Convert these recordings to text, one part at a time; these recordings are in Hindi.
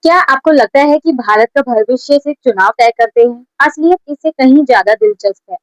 क्या आपको लगता है कि भारत का भविष्य सिर्फ चुनाव तय करते हैं? असलियत इससे कहीं ज्यादा दिलचस्प है।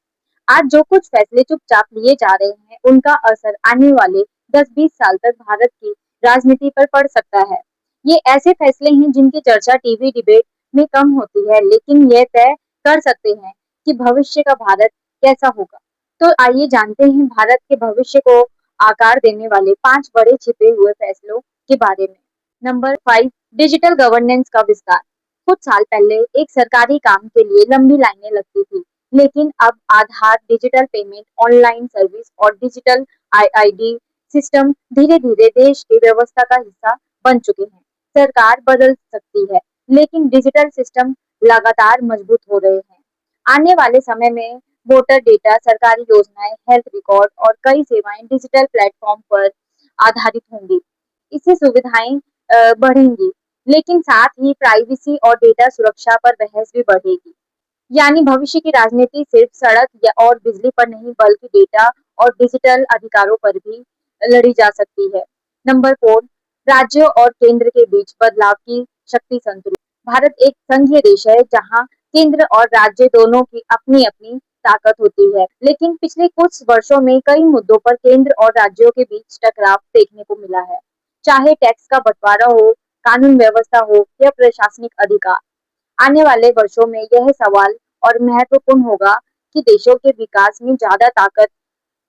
आज जो कुछ फैसले चुपचाप लिए जा रहे हैं, उनका असर आने वाले 10-20 साल तक भारत की राजनीति पर पड़ सकता है। ये ऐसे फैसले हैं जिनकी चर्चा टीवी डिबेट में कम होती है, लेकिन ये तय कर सकते हैं कि भविष्य का भारत कैसा होगा। तो आइए जानते हैं भारत के भविष्य को आकार देने वाले 5 बड़े छिपे हुए फैसलों के बारे में। नंबर 5, डिजिटल गवर्नेंस का विस्तार। कुछ साल पहले एक सरकारी काम के लिए लंबी लाइनें लगती थी, लेकिन अब आधार, डिजिटल पेमेंट, ऑनलाइन सर्विस और डिजिटल आईआईडी सिस्टम धीरे-धीरे देश की व्यवस्था का हिस्सा बन चुके हैं। सरकार बदल सकती है, लेकिन डिजिटल सिस्टम लगातार मजबूत हो रहे हैं। आने वाले समय में वोटर डेटा, सरकारी योजनाएं, हेल्थ रिकॉर्ड और कई सेवाएं डिजिटल प्लेटफॉर्म पर आधारित होंगी। इससे सुविधाएं बढ़ेंगी, लेकिन साथ ही प्राइवेसी और डेटा सुरक्षा पर बहस भी बढ़ेगी। यानी भविष्य की राजनीति सिर्फ सड़क या और बिजली पर नहीं, बल्कि डेटा और डिजिटल अधिकारों पर भी लड़ी जा सकती है। नंबर 4, राज्यों और केंद्र के बीच बदलाव की शक्ति संतुलन। भारत एक संघीय देश है जहां केंद्र और राज्य दोनों की अपनी-अपनी ताकत होती है, लेकिन पिछले कुछ वर्षों में कई मुद्दों पर केंद्र और राज्यों के बीच टकराव देखने को मिला है। चाहे टैक्स का बंटवारा हो, कानून व्यवस्था हो या प्रशासनिक अधिकार। आने वाले वर्षों में यह सवाल और महत्वपूर्ण होगा कि देशों के विकास में ज्यादा ताकत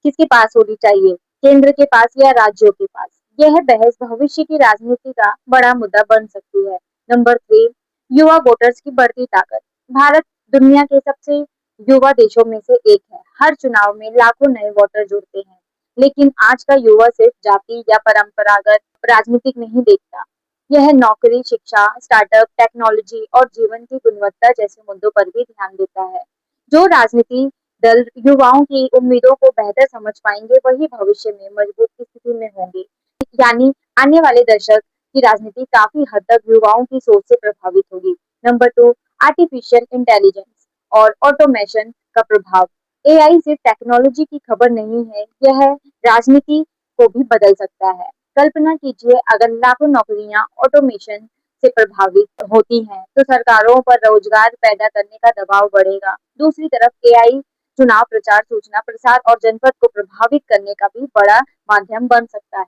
किसके पास होनी चाहिए, केंद्र के पास या राज्यों के पास। यह बहस भविष्य की राजनीति का बड़ा मुद्दा बन सकती है। नंबर 3, युवा वोटर्स की बढ़ती ताकत। भारत दुनिया के सबसे युवा देशों में से एक है। हर चुनाव में लाखों नए वोटर जुड़ते हैं, लेकिन आज का युवा सिर्फ जाति या परंपरागत राजनीतिक नहीं देखता। यह नौकरी, शिक्षा, स्टार्टअप, टेक्नोलॉजी और जीवन की गुणवत्ता जैसे मुद्दों पर भी ध्यान देता है। जो राजनीति दल युवाओं की उम्मीदों को बेहतर समझ पाएंगे, वही भविष्य में मजबूत स्थिति में होंगे। यानी आने वाले दशक की राजनीति काफी हद तक युवाओं की सोच से प्रभावित होगी। नंबर 2, आर्टिफिशियल इंटेलिजेंस और ऑटोमेशन का प्रभाव। एआई सिर्फ टेक्नोलॉजी की खबर नहीं है, यह राजनीति को भी बदल सकता है। कल्पना कीजिए अगर लाखों नौकरियां ऑटोमेशन से प्रभावित होती हैं, तो सरकारों पर रोजगार पैदा करने का दबाव बढ़ेगा। दूसरी तरफ एआई चुनाव प्रचार, सूचना प्रसार और जनपद को प्रभावित करने का भी बड़ा माध्यम बन सकता है।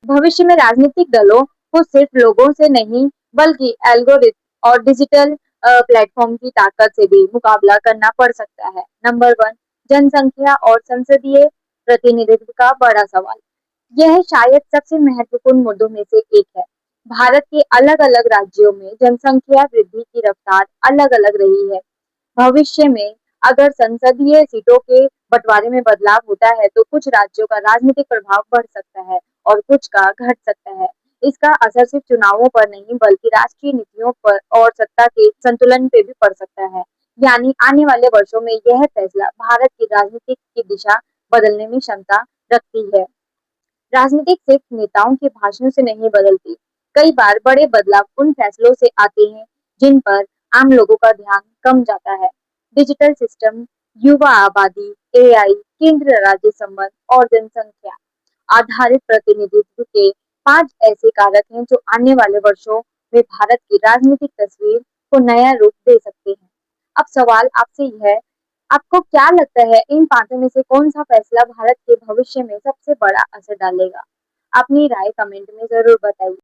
भविष्य में राजनीतिक दलों को सिर्फ लोगों से नहीं, बल्कि एल्गोरिथम और डिजिटल प्लेटफॉर्म की ताकत से भी मुकाबला करना पड़ सकता है। नंबर 1, जनसंख्या और संसदीय प्रतिनिधित्व का बड़ा सवाल। यह शायद सबसे महत्वपूर्ण मुद्दों में से एक है। भारत के अलग-अलग राज्यों में जनसंख्या वृद्धि की रफ्तार अलग-अलग रही है। भविष्य में अगर संसदीय सीटों के बंटवारे में बदलाव होता है, तो कुछ राज्यों का राजनीतिक प्रभाव बढ़ सकता है और कुछ का घट सकता है। इसका असर सिर्फ चुनावों पर नहीं, बल्कि राष्ट्रीय नीतियों पर और सत्ता के संतुलन पे भी पड़ सकता है। यानी आने वाले वर्षों में यह फैसला भारत की राजनीति की दिशा बदलने में क्षमता रखती है। राजनीतिक सिर्फ नेताओं के भाषणों से नहीं बदलती। कई बार बड़े बदलाव उन फैसलों से आते हैं जिन पर आम लोगों का ध्यान कम जाता है। डिजिटल सिस्टम, युवा आबादी, एआई, केंद्र राज्य संबंध और जनसंख्या आधारित प्रतिनिधित्व के 5 ऐसे कारक हैं जो आने वाले वर्षों में भारत की राजनीतिक तस्वीर को नया रूप दे सकते हैं। अब सवाल आपसे यह है, आपको क्या लगता है इन 5 में से कौन-सा फैसला भारत के भविष्य में सबसे बड़ा असर डालेगा? अपनी राय कमेंट में ज़रूर बताइए।